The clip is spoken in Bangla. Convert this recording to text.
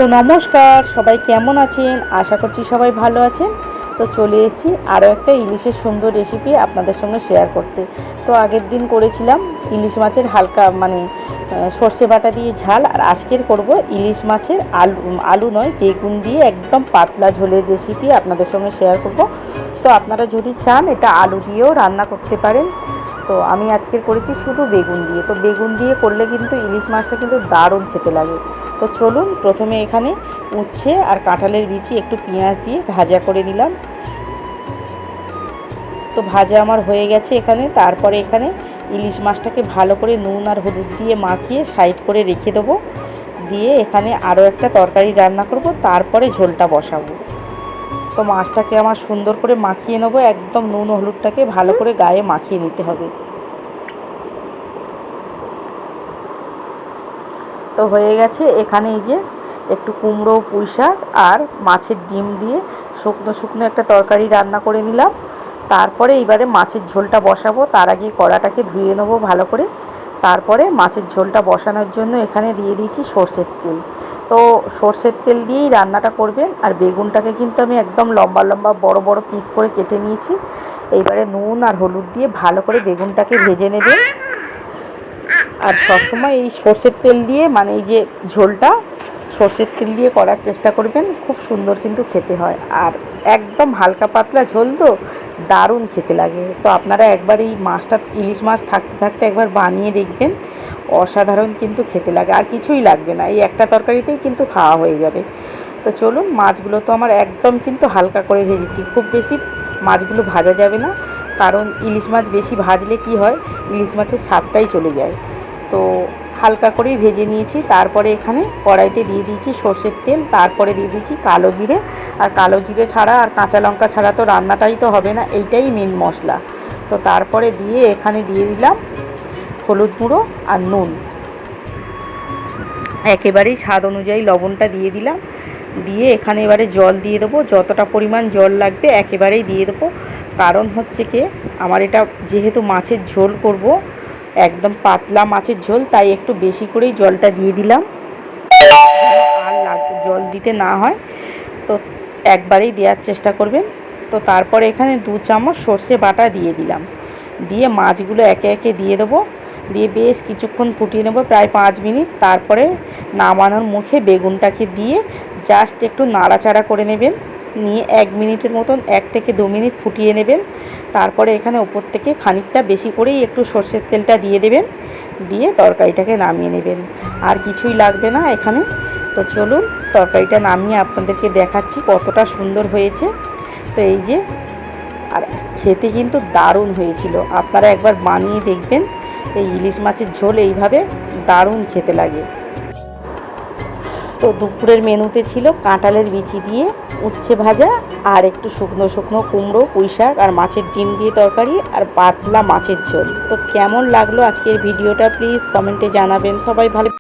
তো নমস্কার, সবাই কেমন আছেন? আশা করছি সবাই ভালো আছেন। তো চলে এসেছি আরও একটা ইলিশের সুন্দর রেসিপি আপনাদের সঙ্গে শেয়ার করতে। তো আগের দিন করেছিলাম ইলিশ মাছের হালকা সর্ষে বাটা দিয়ে ঝাল, আর আজকের করব ইলিশ মাছের আলু নয় বেগুন দিয়ে একদম পাতলা ঝোলের রেসিপি আপনাদের সঙ্গে শেয়ার করব। তো আপনারা যদি চান এটা আলু দিয়েও রান্না করতে পারেন। তো আমি আজকের করেছি শুধু বেগুন দিয়ে। তো বেগুন দিয়ে করলে কিন্তু ইলিশ মাছটা কিন্তু দারুণ খেতে লাগে। তো চলুন, প্রথমে এখানে উচ্ছে আর কাঁঠালের বিচি একটু পেঁয়াজ দিয়ে ভাজা করে নিলাম। তো ভাজা আমার হয়ে গেছে এখানে। তারপরে এখানে ইলিশ মাছটাকে ভালো করে নুন আর হলুদ দিয়ে মাখিয়ে সাইড করে রেখে দেবো। দিয়ে এখানে আরও একটা তরকারি রান্না করব, তারপরে ঝোলটা বসাবো। তো মাছটাকে আমার সুন্দর করে মাখিয়ে নেবো, একদম নুন হলুদটাকে ভালো করে গায়ে মাখিয়ে নিতে হবে। তো হয়ে গেছে। এখানে এই যে একটু কুমড়ো, পুঁই শাক আর মাছের ডিম দিয়ে শুকনো শুকনো একটা তরকারি রান্না করে নিলাম। তারপরে এইবারে মাছের ঝোলটা বসাবো। তার আগে কড়াটাকে ধুয়ে নেবো ভালো করে। তারপরে মাছের ঝোলটা বসানোর জন্য এখানে দিয়ে দিয়েছি সর্ষের তেল। তো সর্ষের তেল দিয়েই রান্নাটা করবেন। আর বেগুনটাকে কিন্তু আমি একদম লম্বা লম্বা বড় বড় পিস করে কেটে নিয়েছি। এইবারে নুন আর হলুদ দিয়ে ভালো করে বেগুনটাকে ভেজে নেবেন। আর সবসময় এই সর্ষের তেল দিয়ে এই যে ঝোলটা সর্ষের তেল দিয়ে করার চেষ্টা করবেন, খুব সুন্দর কিন্তু খেতে হয়। আর একদম হালকা পাতলা ঝোল তো দারুণ খেতে লাগে। তো আপনারা একবার এই মাছটা ইলিশ মাছ থাকতে থাকতে একবার বানিয়ে দেখবেন, অসাধারণ কিন্তু খেতে লাগে। আর কিছুই লাগবে না, এই একটা তরকারিতেই কিন্তু খাওয়া হয়ে যাবে। তো চলুন, মাছগুলো তো আমার একদম কিন্তু হালকা করে ভেজেছি, খুব বেশি মাছগুলো ভাজা যাবে না, কারণ ইলিশ মাছ বেশি ভাজলে কি হয়, ইলিশ মাছের স্বাদটাই চলে যায়। তো হালকা করেই ভেজে নিয়েছি। তারপরে এখানে কড়াইতে দিয়ে দিয়েছি সর্ষের তেল, তারপরে দিয়ে দিয়েছি কালো জিরে। আর কালো জিরে ছাড়া আর কাঁচা লঙ্কা ছাড়া তো রান্নাটাই তো হবে না, এইটাই মেন মশলা। তো তারপরে দিয়ে এখানে দিয়ে দিলাম হলুদ গুঁড়ো আর নুন, একেবারেই স্বাদ অনুযায়ী লবণটা দিয়ে দিলাম। দিয়ে এখানে এবারে জল দিয়ে দেবো, যতটা পরিমাণ জল লাগবে একেবারেই দিয়ে দেবো। কারণ হচ্ছে কি, আমার এটা যেহেতু মাছের ঝোল করব, একদম পাতলা মাছের ঝোল, তাই একটু বেশি করেই জলটা দিয়ে দিলাম, আর জল দিতে না হয়। তো একবারেই দেওয়ার চেষ্টা করবেন। তো তারপরে এখানে 2 চামচ সর্ষে বাটা দিয়ে দিলাম। দিয়ে মাছগুলো একে একে দিয়ে দেবো। দিয়ে বেশ কিছুক্ষণ ফুটিয়ে নেব, প্রায় 5 মিনিট। তারপরে নামানোর মুখে বেগুনটাকে দিয়ে জাস্ট একটু নাড়াচাড়া করে নেবেন। নিয়ে 1 মিনিটের মতন, 1 থেকে 2 মিনিট ফুটিয়ে নেবেন। তারপরে এখানে ওপর থেকে খানিকটা বেশি করেই একটু সর্ষের তেলটা দিয়ে দেবেন। দিয়ে তরকারিটাকে নামিয়ে নেবেন, আর কিছুই লাগবে না এখানে। তো চলুন, তরকারিটা নামিয়ে আপনাদেরকে দেখাচ্ছি কতটা সুন্দর হয়েছে। তো এই যে, আর খেতে কিন্তু দারুণ হয়েছিল। আপনারা একবার বানিয়ে দেখবেন, এই ইলিশ মাছের ঝোল এইভাবে দারুণ খেতে লাগে। তো দুপুরের মেনুতে ছিল কাঁঠালের বিচি দিয়ে উচ্ছে ভাজা, আর একটু শুকনো শুকনো কুমড়ো, পুঁই শাক আর মাছের ডিম দিয়ে তরকারি, আর পাতলা মাছের ঝোল। তো কেমন লাগলো আজকের ভিডিওটা প্লিজ কমেন্টে জানাবেন। সবাই ভালো